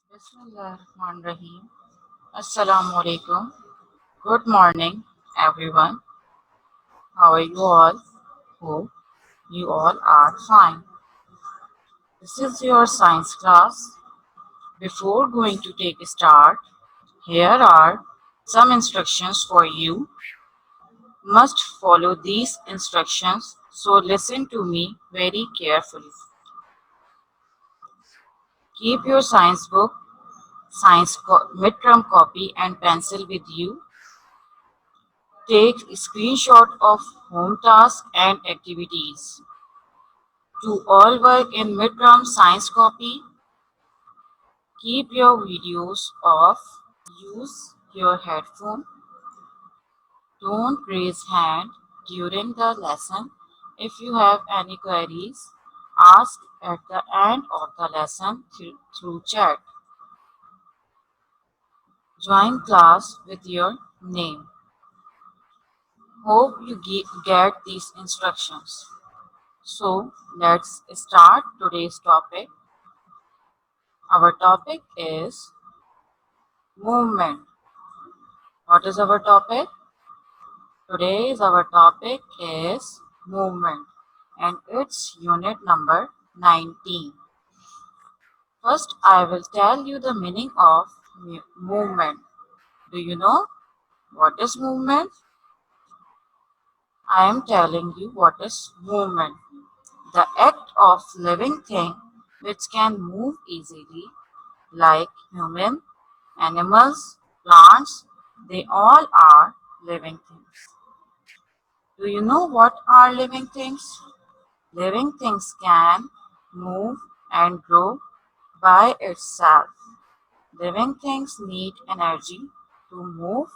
Bismillahirrahmanirrahim. Assalamu alaikum. Good morning, everyone. How are you all? Hope you all are fine. This is your science class. Before going to take a start, here are some instructions for you. Must follow these instructions, so listen to me very carefully. Keep your science book, midterm copy and pencil with you. Take screenshot of home tasks and activities. To all work in midterm science copy, keep your videos off. Use your headphone. Don't raise hand during the lesson. If you have any queries, ask at the end of the lesson through chat. Join class with your name. Hope you get these instructions. So let's start today's topic. Our topic is movement. What is our topic? Today's our topic is movement and its unit number 19. First, I will tell you the meaning of movement. Do you know what is movement? I am telling you what is movement. The act of living thing which can move easily like human, animals, plants, they all are living things. Do you know what are living things? Living things can move and grow by itself. Living things need energy to move.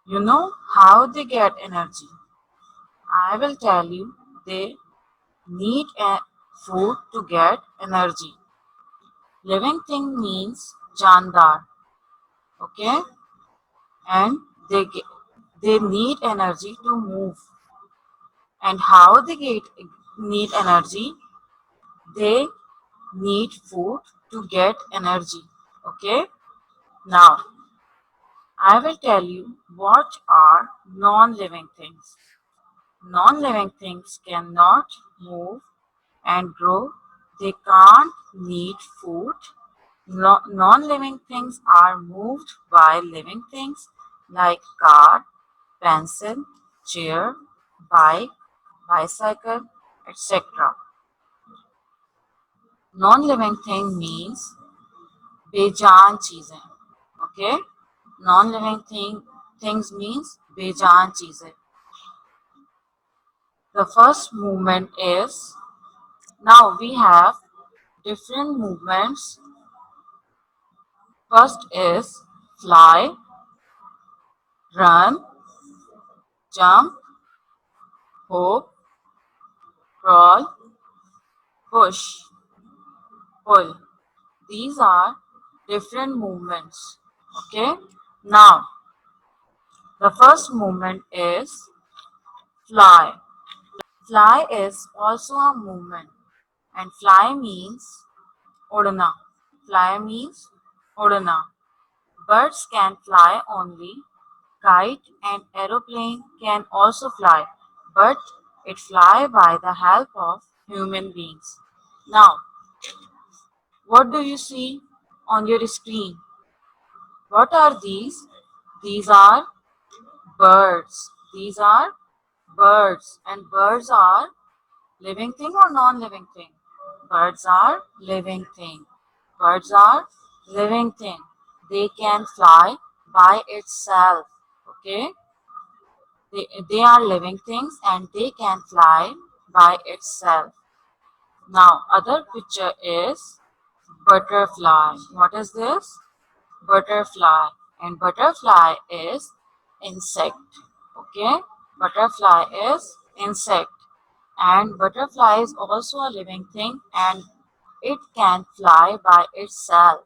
You know how they get energy? I will tell you they need food to get energy. Living thing means jandar, okay? And they need energy to move. And how they need energy? They need food to get energy. Okay? Now, I will tell you what are non-living things. Non-living things cannot move and grow. They can't need food. Non-living things are moved by living things like car, pencil, chair, bike, bicycle, etc. Non-living thing means बेजान चीजें. Okay? Non-living things means बेजान चीजें. The first movement is, now we have different movements. First is fly, run, jump, hop, crawl, push, pull. These are different movements. Okay? Now, the first movement is fly. Fly is also a movement, and fly means odana. Fly means odana. Birds can fly only. Kite and aeroplane can also fly, but it fly by the help of human beings. Now, what do you see on your screen? What are these? These are birds. These are birds, and birds are living thing or non-living thing? Birds are living thing. Birds are living thing. They can fly by itself. Okay? They are living things and they can fly by itself. Now, other picture is butterfly. What is this? Butterfly. And butterfly is insect. Okay? Butterfly is insect. And butterfly is also a living thing and it can fly by itself.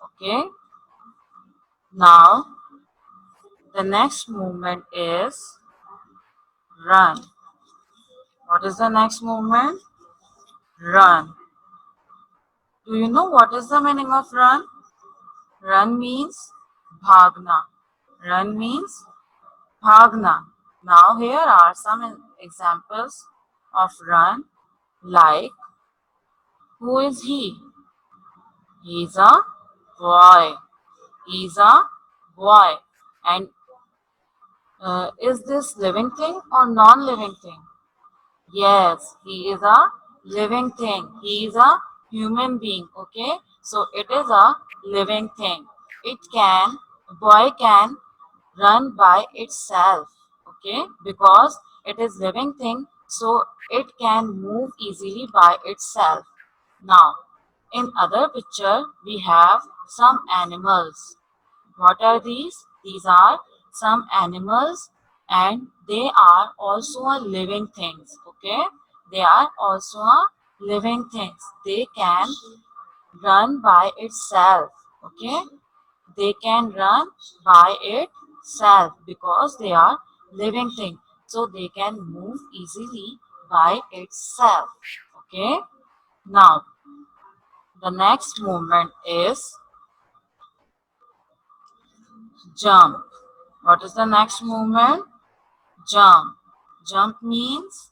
Okay? Now, the next movement is run. What is the next movement? Run. Do you know what is the meaning of run? Run means bhagna. Run means bhagna. Now here are some examples of run, like who is he? He is a boy. He is a boy. And is this living thing or non-living thing? Yes, he is a living thing. He is a human being. Okay, so it is a living thing. It can, boy can run by itself. Okay, because it is living thing, so it can move easily by itself. Now, in other picture, we have some animals. What are these? These are some animals and they are also a living things. Okay, they are also a living things. They can run by itself. Okay, they can run by itself because they are living thing. So they can move easily by itself. Okay, now the next movement is jump. What is the next movement? Jump. Jump means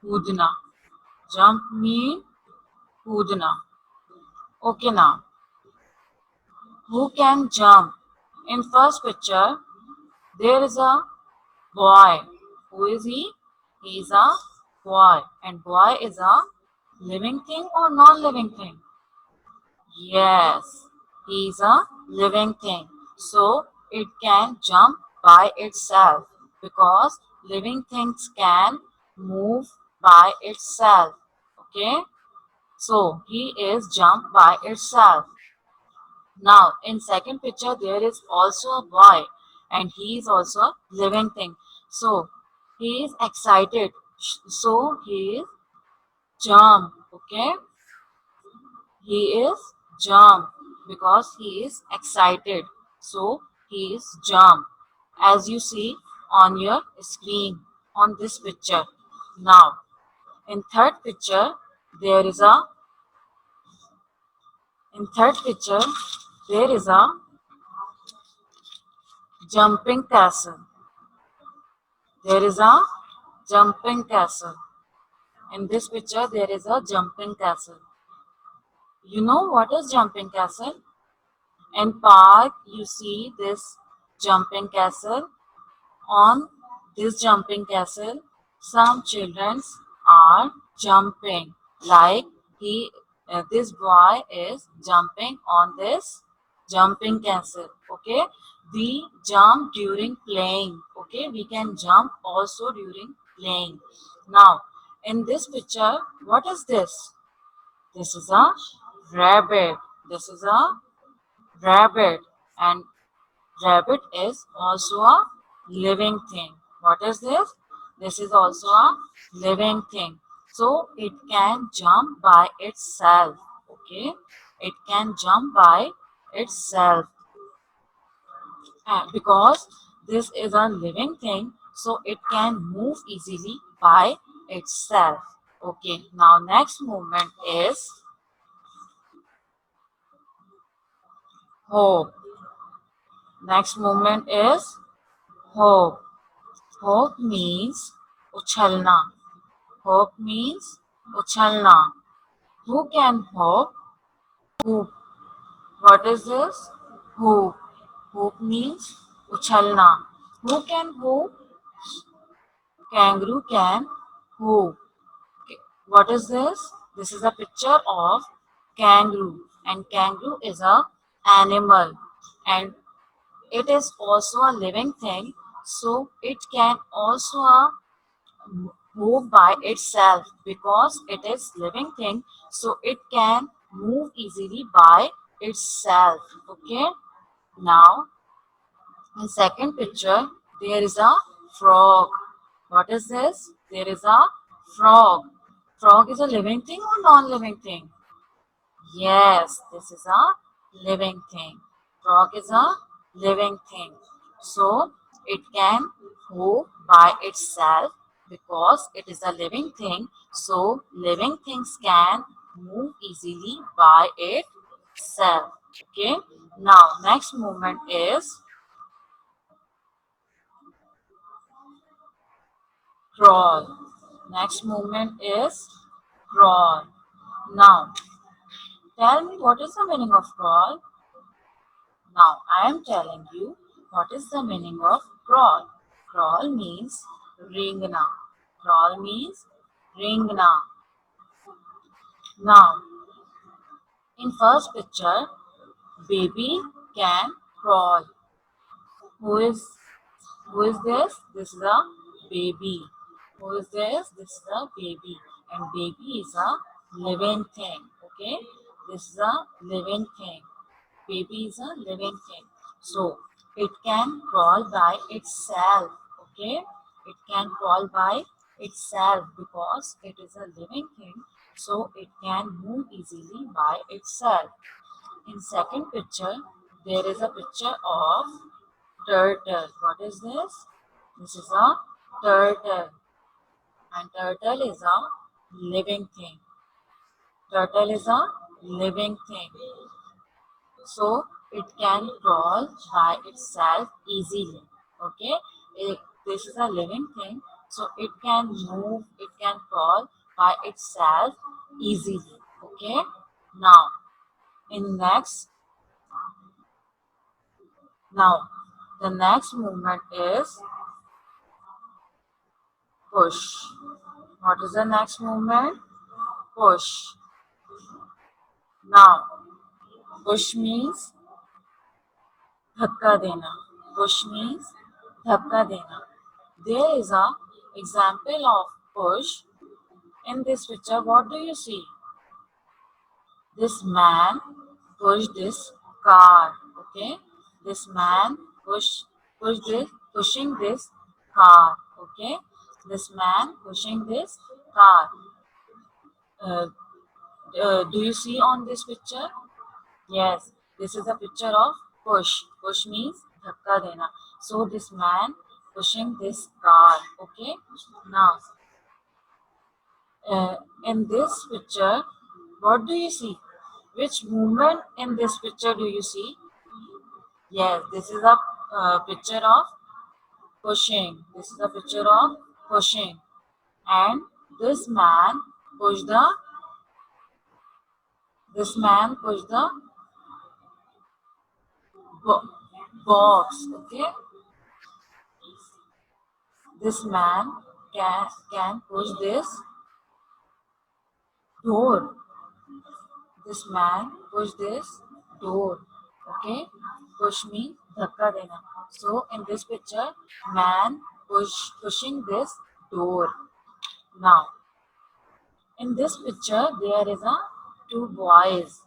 kudna. Jump means kudna. Okay, now who can jump? In first picture, there is a boy. Who is he? He is a boy. And boy is a living thing or non-living thing? Yes, he is a living thing. So it can jump by itself because living things can move by itself. Okay, so he is jump by itself. Now in second picture there is also a boy and he is also a living thing. So he is excited. So he is jump. Okay, he is jump because he is excited. So he is jump as you see on your screen on this picture. Now in third picture there is a in third picture there is a jumping castle. There is a jumping castle. In this picture there is a jumping castle. You know what is jumping castle? In park you see this jumping castle. On this jumping castle, some children are jumping. Like this boy is jumping on this jumping castle. Okay, we jump during playing. Okay, we can jump also during playing. Now, in this picture, what is this? This is a rabbit. This is a rabbit, and rabbit is also a living thing. What is this? This is also a living thing. So it can jump by itself. Okay, it can jump by itself. Because this is a living thing, so it can move easily by itself. Okay, now next movement is hope. Next movement is hope. Hope means uchalna. Hope means uchalna. Who can hope? Hoop. What is this? Hoop. Hoop means uchalna. Who can hoop? Kangaroo can hoop. What is this? This is a picture of kangaroo, and kangaroo is a animal, and it is also a living thing. So it can also move by itself because it is living thing, so it can move easily by itself. Okay, now in second picture there is a frog. What is this? There is a frog. Frog is a living thing or non-living thing? Yes, this is a living thing. Frog is a living thing. So it can move by itself because it is a living thing. So living things can move easily by itself. Okay. Now next movement is crawl. Next movement is crawl. Now tell me, what is the meaning of crawl? Now I am telling you what is the meaning of crawl. Crawl means ringna. Crawl means ringna. Now in first picture, baby can crawl. Who is who is this? This is a baby. Who is this? This is a baby. And baby is a living thing. Okay? This is a living thing. Baby is a living thing. So it can crawl by itself. Okay? It can crawl by itself because it is a living thing. So it can move easily by itself. In second picture, there is a picture of turtle. What is this? This is a turtle. And turtle is a living thing. Turtle is a living thing. So it can crawl by itself easily. Okay? This is a living thing. So it can move, it can crawl by itself easily. Okay? Now, in next, now the next movement is push. What is the next movement? Push. Now, push means धक्का देना. Push means धक्का देना. There is a example of push. In this picture, what do you see? This man pushed this car. Okay, this man pushing this car. Okay, this man pushing this car. Uh, do you see on this picture? Yes, this is a picture of push. Push means धक्का देना. So this man pushing this car. Okay. Now, in this picture, what do you see? Which movement in this picture do you see? Yes, this is a picture of pushing. This is a picture of pushing. And this man pushed the box. Okay, this man can push this door. This man push this door. Okay, push means धक्का देना. So in this picture, man pushing this door. Now in this picture, there is a two boys.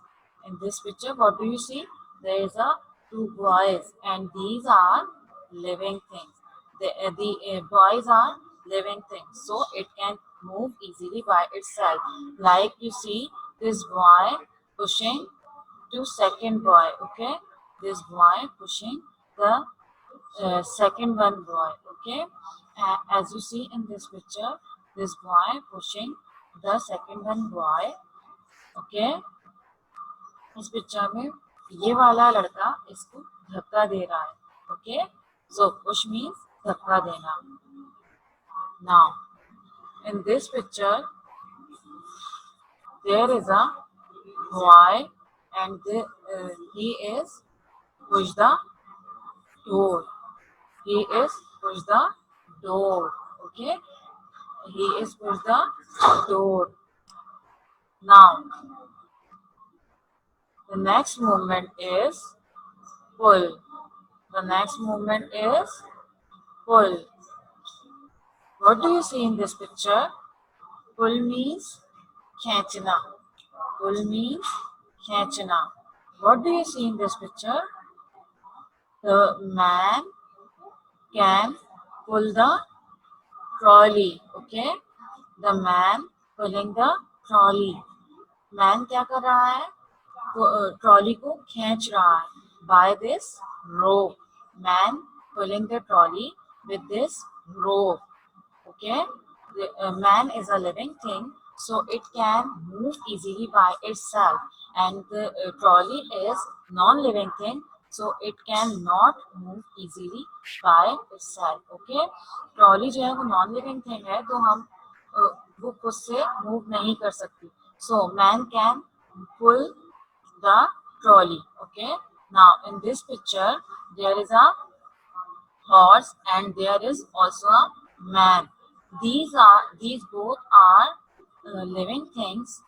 In this picture, what do you see? There is a two boys, and these are living things. The boys are living things, so it can move easily by itself. Like you see, this boy pushing to second boy. Okay, this boy pushing the second one boy. Okay, as you see in this picture, this boy pushing the second one boy. Okay, इस picture में ये वाला लड़का इसको धक्का दे रहा है. Okay, सो push means धक्का देना. Now in this picture there is a boy and he is push the door. He is push the door. Okay, he is push the door. Now the next movement is pull. The next movement is pull. What do you see in this picture? Pull means खींचना. Pull means खींचना. What do you see in this picture? The man can pull the trolley. Okay, the man pulling the trolley. Man क्या कर रहा है? Trolley को खींच रहा है. By this rope. Man pulling the trolley with this rope. Okay, the man is a living thing, so it can move easily by itself, and the trolley is non-living thing, so it cannot move easily by itself. Okay, trolley जो है वो non living thing है, तो हम वो खुद से move नहीं कर सकती. So man can pull the trolley. Okay, now in this picture there is a horse and there is also a man. These both are living things.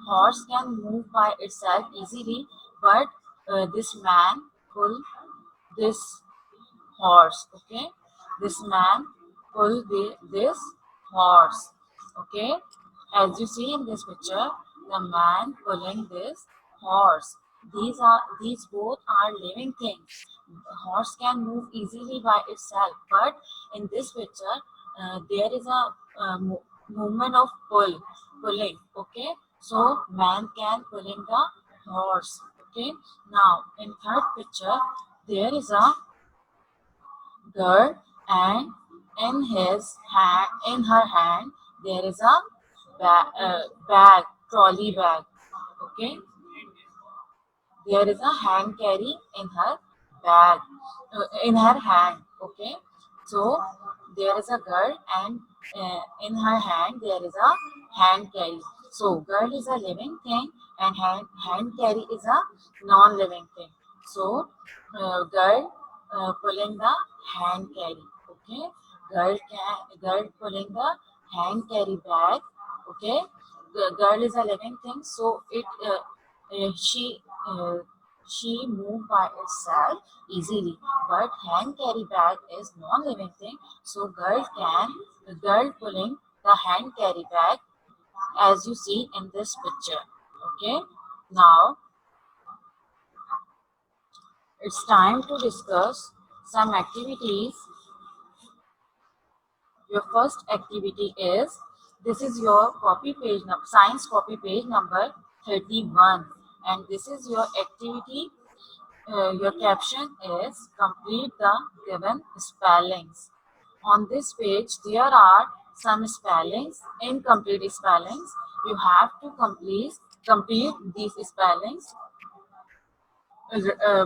Horse can move by itself easily, but this man pull this horse. Okay, this man pull this horse. Okay, as you see in this picture, the man pulling this horse. These both are living things. Horse can move easily by itself, but in this picture there is a movement of pulling. Okay, so man can pulling the horse. Okay, now in third picture there is a girl, and in her hand there is a bag, trolley bag. Okay, there is a hand carry in her bag, in her hand. Okay, so there is a girl, and in her hand there is a hand carry. So girl is a living thing, and hand carry is a non-living thing. So girl pulling the hand carry. Okay, girl pulling the hand carry bag. Okay, the girl is a living thing, so it uh, she uh, she move by itself easily, but hand carry bag is non-living thing, so girl pulling the hand carry bag, as you see in this picture. Okay, now it's time to discuss some activities. Your first activity is, this is your copy page, science copy page number 31, and this is your activity. Your caption is, complete the given spellings. On this page there are some spellings, incomplete spellings. You have to complete these spellings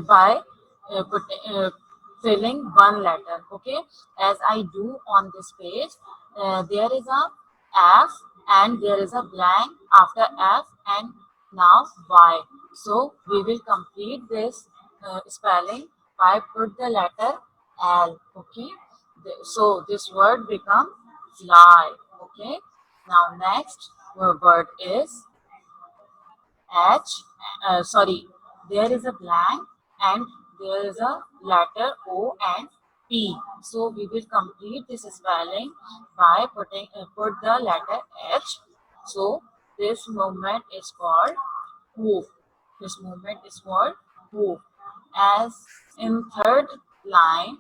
by filling one letter. Okay, as I do on this page, there is a F and there is a blank after F and now Y. So we will complete this spelling by put the letter L. Okay, so this word become fly. Okay, now next word is H, sorry, there is a blank and there is a letter O and P. So we will complete this spelling by put the letter H. So this movement is called hoop. This movement is called hoop. As in third line,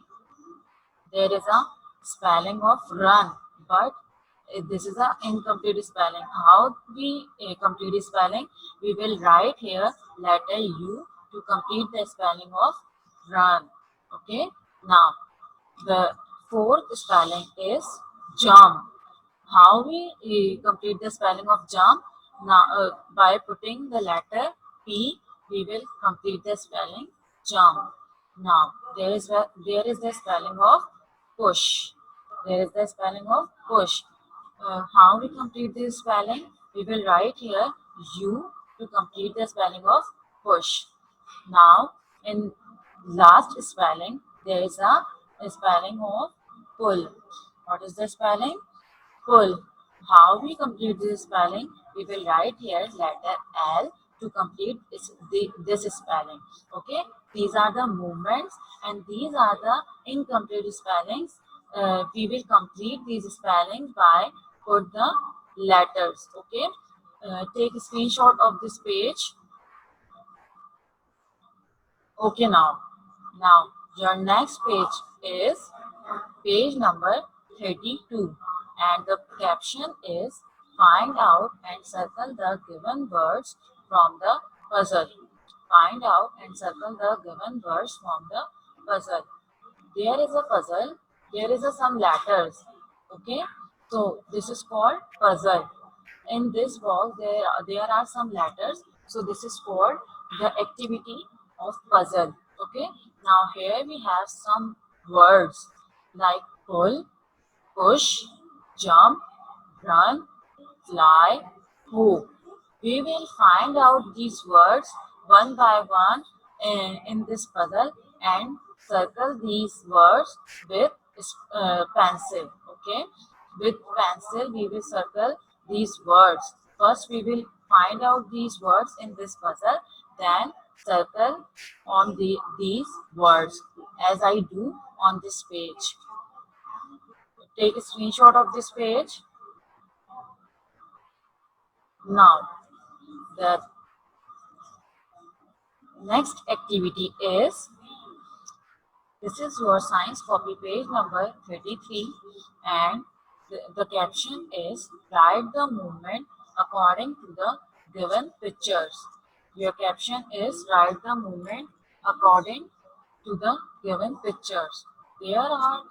there is a spelling of run, but this is an incomplete spelling. How we complete spelling? We will write here letter U to complete the spelling of run. Okay, now the fourth spelling is jump. How we complete the spelling of jump? Now by putting the letter P, we will complete the spelling jump. Now there is the spelling of push. There is the spelling of push. How we complete this spelling? We will write here U to complete the spelling of push. Now in last spelling there is a spelling of pull. What is the spelling? Pull. How we complete this spelling? We will write here letter L to complete this spelling. Okay, these are the movements and these are the incomplete spellings. We will complete these spellings by put the letters. Okay, take a screenshot of this page. Okay, now your next page is page number 32, and the caption is, find out and circle the given words from the puzzle. Find out and circle the given words from the puzzle. There is a puzzle, there is some letters. Okay, so this is called puzzle, in this box there are some letters, so this is called the activity of puzzle. Okay, now here we have some words like pull, push, jump, run, fly, hoop. We will find out these words one by one in this puzzle and circle these words with pencil. Okay, with pencil we will circle these words. First we will find out these words in this puzzle, then circle on these words as I do on this page. Take a screenshot of this page. Now, the next activity is, this is your science copy page number 33, and the caption is write the movement according to the given pictures. Your caption is write the movement according to the given pictures. There are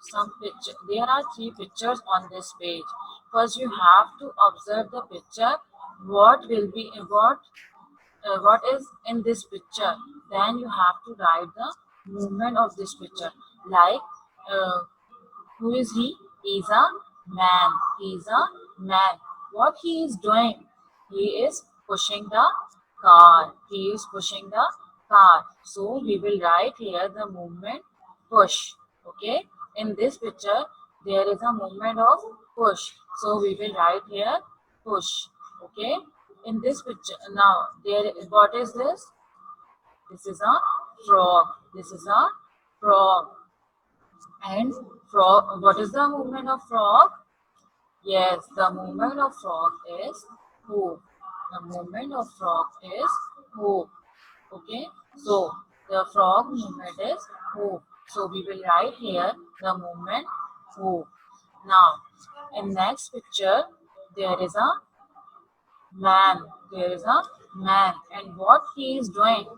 three pictures on this page. First you have to observe the picture, what is in this picture, then you have to write the movement of this picture. Like uh, who is he? He is a man. He is a man. What he is doing? He is pushing the car. He is pushing the car. So we will write here the movement push. Okay, in this picture there is a movement of push, so we will write here push. Okay, in this picture now, there, what is this? This is a frog. This is a frog. And frog, what is the movement of frog? Yes, the movement of frog is hoop. The movement of frog is hoop. Okay, so the frog movement is hoop. So we will write here the movement hoop. Now, in next picture, there is a man. There is a man, and what he is doing?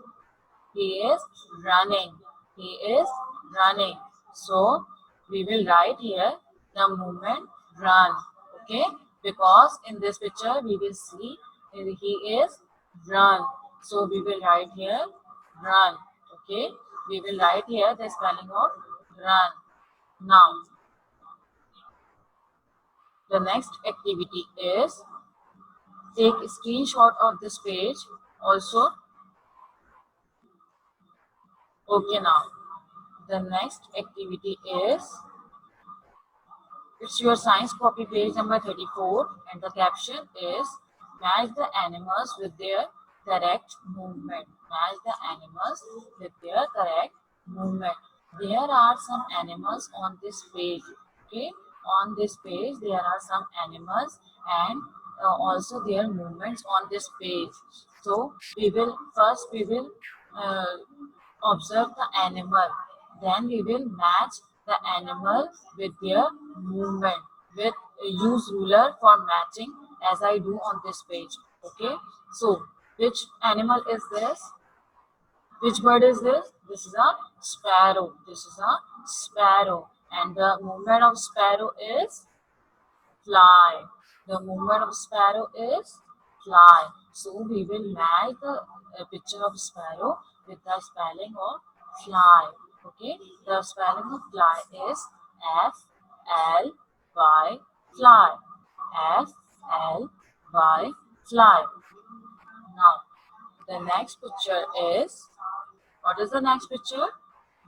He is running. He is running. So we will write here the movement run. Okay, because in this picture we will see he is run. So we will write here run. Okay, we will write here the spelling of run. Now the next activity is, take a screenshot of this page also. Okay, now the next activity is, it's your science copy page number 34, and the caption is match the animals with their correct movement. Match the animals with their correct movement. There are some animals on this page. Okay, on this page there are some animals, and also their movements on this page. So we will uh, observe the animal, then we will match the animal with their movement, with use ruler for matching as I do on this page. Okay, so which animal is this? Which bird is this? This is a sparrow. This is a sparrow, and the movement of sparrow is fly. The movement of sparrow is fly. So we will match the picture of sparrow with the spelling of fly. Okay, the spelling of fly is F-L-Y, fly. F-L-Y, fly. Now the next picture is, what is the next picture?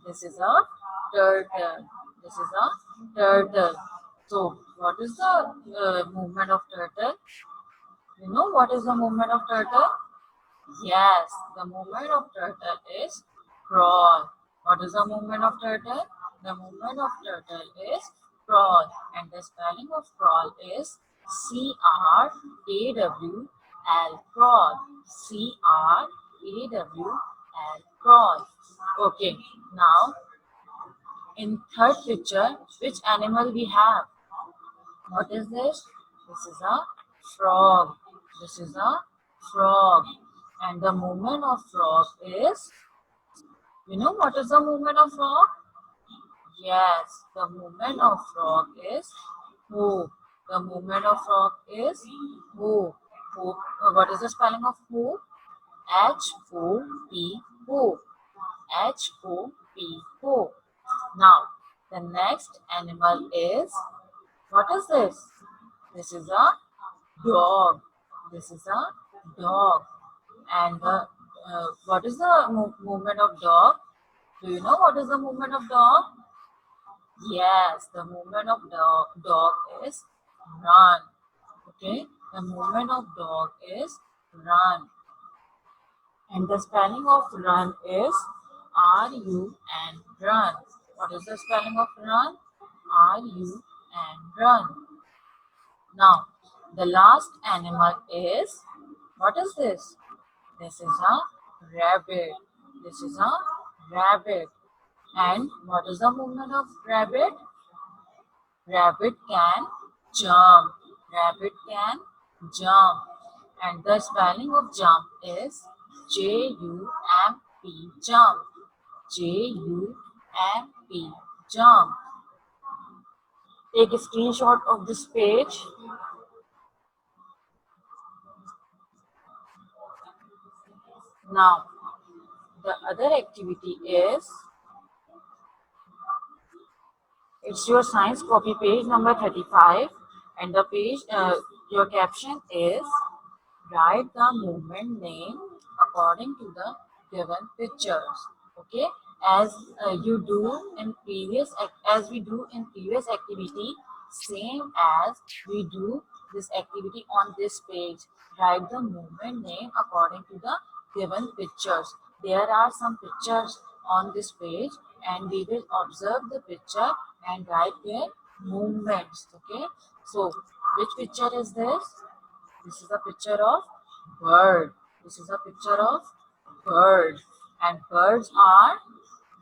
This is a turtle. This is a turtle. So, what is the movement of turtle? You know what is the movement of turtle? Yes, the movement of turtle is crawl. What is the movement of turtle? The movement of turtle is crawl, and the spelling of crawl is C-R-A-W-L, crawl. C-R-A-W-L, crawl. Okay, now in third picture, which animal we have? What is this? This is a frog. This is a frog. And the movement of frog is, you know what is the movement of frog? Yes, the movement of frog is hoop. The movement of frog is hoop. Hoop. What is the spelling of hoop? H-O-P, hoop. H-O-P, hoop. Now, the next animal is, what is this? This is a dog. This is a dog. And what is the movement of dog? Do you know what is the movement of dog? Yes, the movement of dog is run. Okay, the movement of dog is run. And the spelling of run is R-U-N, run. What is the spelling of run? R-U-N, run. Now, the last animal is, what is this? This is a rabbit. This is a rabbit. And what is the movement of rabbit? Rabbit can jump. Rabbit can jump. And the spelling of jump is J-U-M-P, jump. J-U-M-P, jump. Take a screenshot of this page. Now, the other activity is, it's your science copy page number 35, and the page, your caption is, write the movement name according to the given pictures. Okay, as you do in previous, as we do in previous activity, same as we do this activity on this page. Write the movement name according to the given pictures. There are some pictures on this page, and we will observe the picture and write their movements. Okay, so which picture is this? This is a picture of bird. This is a picture of bird. And birds are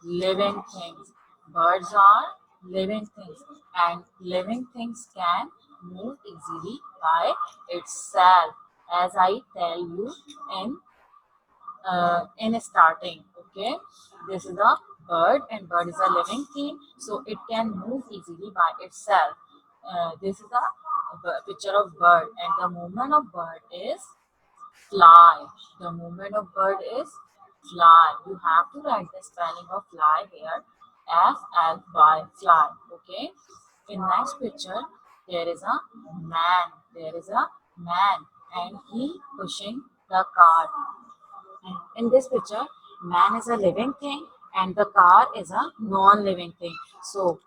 living things. Birds are living things. And living things can move easily by itself. As I tell you in starting. Okay, this is a bird, and bird is a living thing, so it can move easily by itself. This is a picture of bird, and the movement of bird is fly. The movement of bird is fly. You have to write the spelling of fly here. F-L-Y, fly. Okay. In next picture, there is a man. There is a man, and he pushing the cart. In this picture, man is a living thing and the car is a non-living thing. So,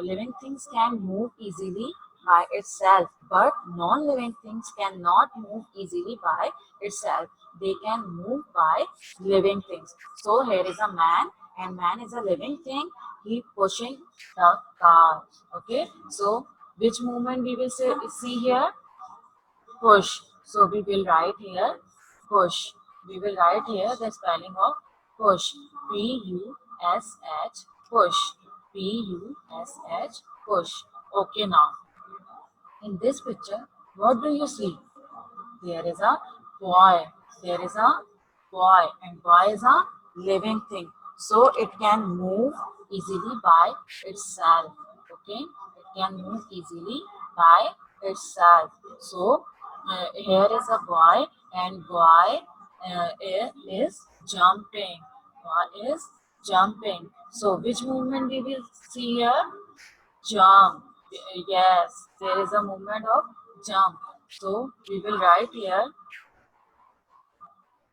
living things can move easily by itself, but non-living things cannot move easily by itself. They can move by living things. So, here is a man, and man is a living thing. He pushing the car. Okay. So, which movement we will see here? Push. So we will write here push. We will write here the spelling of push. P-U-S-H, push. P-U-S-H, push. Okay, now in this picture, what do you see? There is a boy. There is a boy, and boy is a living thing. So it can move easily by itself. Okay, it can move easily by itself. So here is a boy, and boy is jumping. Boy is jumping. So which movement we will see here? Jump. Yes, there is a movement of jump. So we will write here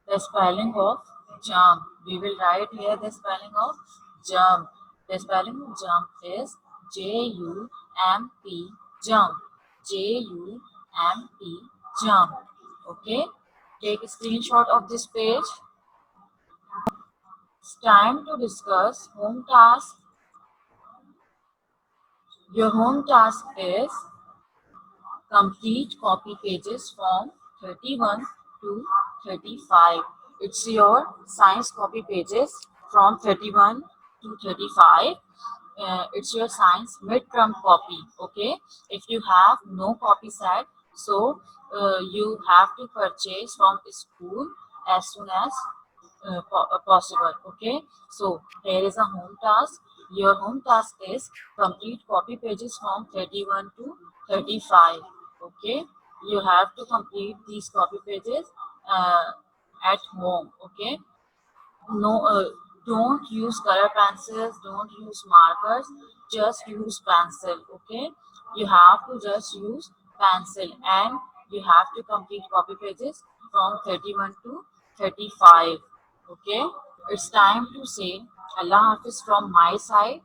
the spelling of jump. We will write here the spelling of jump. The spelling of jump is J-U-M-P, jump. J-U-M-P, jump. Okay, take a screenshot of this page. It's time to discuss home task. Your home task is complete copy pages from 31 to 35. It's your science copy pages from 31 to 35. It's your science midterm copy. Okay, if you have no copy set, so you have to purchase from school as soon as possible. Okay, so here is a home task. Your home task is complete copy pages from 31 to 35. Okay, You have to complete these copy pages at home. Okay, no, don't use color pencils, don't use markers, just use pencil. Okay, you have to just use pencil, and you have to complete copy pages from 31 to 35. Okay, it's time to say Allah Hafiz from my side.